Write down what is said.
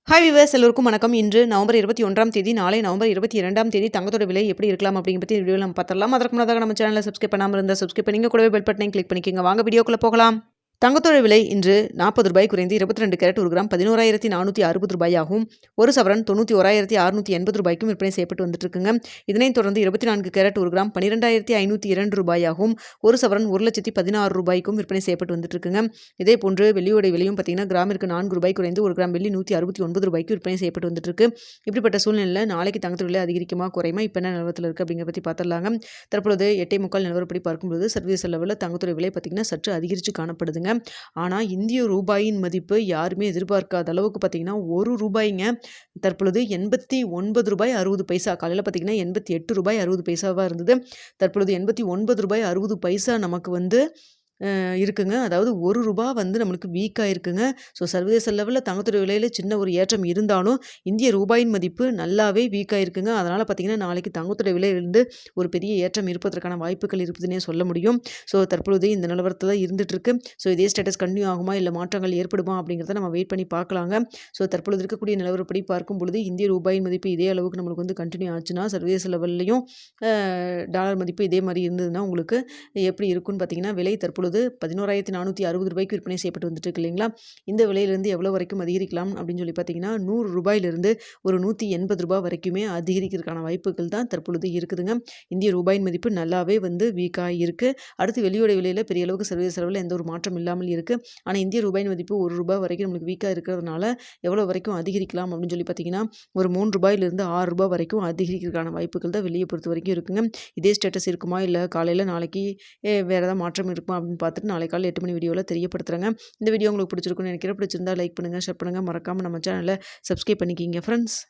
Hi viewers எல்லோருக்கும் வணக்கம். இன்று நவம்பர் 21ஆம் தேதி, நாளை நவம்பர் 22ஆம் தேதி தங்கத்தோட விலை எப்படி இருக்கலாம் அப்படிங்கிற பற்றி வீடியோவில் நம்ம பார்த்துடலாம். அதற்கு முன்னதாக நம்ம சேனலை சப்ஸ்கிரைப் பண்ணாமல் இருந்தால் சப்ஸ்கிரைப் பண்ணிங்க, கூடவே பெல் பட்டனையும் கிளிக் பண்ணிக்கோங்க. வாங்க வீடியோக்குள்ளே போகலாம். தங்கத்தோட விலை இன்று ₹40 குறைந்து 22 கேரட் 1 கிராம் ₹11,460 ஆகும். ஒரு சவரன் ₹91,680 விற்பனை செய்யப்பட்டு வந்துட்டு இருக்குங்க. இதனைத் தொடர்ந்து 24 கேரட் 1 கிராம் ₹12,502 ஆகும். ஒரு சவரன் ₹1,16,000 விற்பனை செய்யப்பட்டு வந்துட்டு இருக்குங்க. இதே போன்று வெள்ளியோட விலையும் பார்த்தீங்கன்னா கிராமிற்கு ₹4 குறைந்து 1 கிராம் வெள்ளி ₹169 விற்பனை செய்யப்பட்டு வந்துட்டு இருக்கு. இப்படிப்பட்ட சூழ்நிலையில் நாளைக்கு தங்கத்தோட விலை அதிகரிக்குமா குறையுமா, இப்போ என்ன நிலவரத்தில் இருக்குது அப்படிங்கிற பற்றி பார்த்துடலாங்க. தற்பொழுது 8:45 நிலவரப்படி பார்க்கும்போது சர்வதேச லெவலில் தங்கத்தோட விலை பார்த்தீங்கன்னா சற்று அதிகரித்து காணப்படுதுங்க. ஆனால் இந்திய ரூபாயின் மதிப்பு யாருமே எதிர்பார்க்காத அளவுக்கு பார்த்தீங்கன்னா ₹1 தற்பொழுது ₹89.60. காலையில் பார்த்தீங்கன்னா ₹88.60 இருந்தது. தற்பொழுது ₹89.60 நமக்கு இருக்குங்க. அதாவது ₹1 நம்மளுக்கு வீக்காக இருக்குங்க. ஸோ சர்வதேச லெவலில் தங்கத்தோட விலையில் சின்ன ஒரு ஏற்றம் இருந்தாலும் இந்திய ரூபாயின் மதிப்பு நல்லாவே வீக்காக இருக்குங்க. அதனால் பார்த்தீங்கன்னா நாளைக்கு தங்கத்தோட விலையிலிருந்து ஒரு பெரிய ஏற்றம் இருப்பதற்கான வாய்ப்புகள் இருக்குதுன்னே சொல்ல முடியும். ஸோ தற்பொழுது இந்த நிலவரத்தில் தான் இருந்துட்டு இருக்கு. ஸோ இதே ஸ்டேட்டஸ் கண்டினியூ ஆகுமா இல்லை மாற்றங்கள் ஏற்படுமா அப்படிங்கிறத நம்ம வெயிட் பண்ணி பார்க்கலாங்க. ஸோ தற்பொழுது இருக்கக்கூடிய நிலவரப்படி பார்க்கும் பொழுது இந்திய ரூபாயின் மதிப்பு இதே அளவுக்கு நம்மளுக்கு கண்டினியூ ஆச்சுன்னா சர்வதேச லெவல்லையும் டாலர் மதிப்பு இதே மாதிரி இருந்ததுன்னா உங்களுக்கு எப்படி இருக்குன்னு பார்த்தீங்கன்னா விலை தற்பொழுது ₹11,460 விற்பனை செய்யப்பட்டு வந்துட்டு இருக்கு இல்லைங்களா. இந்த விலையிலிருந்து எவ்வளோ வரைக்கும் அதிகரிக்கலாம் அப்படின்னு சொல்லி பார்த்தீங்கன்னா ₹100 ஒரு ₹180 வரைக்குமே அதிகரிக்கிறதுக்கான வாய்ப்புகள் தான் தற்பொழுது இருக்குதுங்க. இந்திய ரூபாயின் மதிப்பு நல்லாவே வீக்காக இருக்குது. அடுத்து வெள்ளியோட விலையில் பெரிய அளவுக்கு சர்வதேச அளவில் எந்த ஒரு மாற்றம் இல்லாமல் இருக்குது. ஆனால் இந்திய ரூபாயின் மதிப்பு ₹1 வரைக்கும் நம்மளுக்கு வீக்காக இருக்கிறதுனால எவ்வளோ வரைக்கும் அதிகரிக்கலாம் அப்படின்னு சொல்லி பார்த்தீங்கன்னா ஒரு ₹3 ₹6 வரைக்கும் அதிகரிக்கிறதுக்கான வாய்ப்புகள் தான் வெளியே பொறுத்த வரைக்கும் இருக்குங்க. இதே ஸ்டேட்டஸ் இருக்குமா இல்லை காலையில் நாளைக்கு வேறு ஏதாவது மாற்றம் இருக்குமா அப்படின்னு பார்த்துட்டு நாளை காலை 8 மணி வீடியோவில் தெரியப்படுத்துகிறேங்க. இந்த வீடியோ உங்களுக்கு பிடிச்சிருக்குன்னு நினைக்கிறேன். பிடிச்சிருந்தா லைக் பண்ணுங்கள், ஷேர் பண்ணுங்கள், மறக்காமல் நம்ம சேனலை சப்ஸ்கிரைப் பண்ணிக்கிங்க ஃப்ரெண்ட்ஸ்.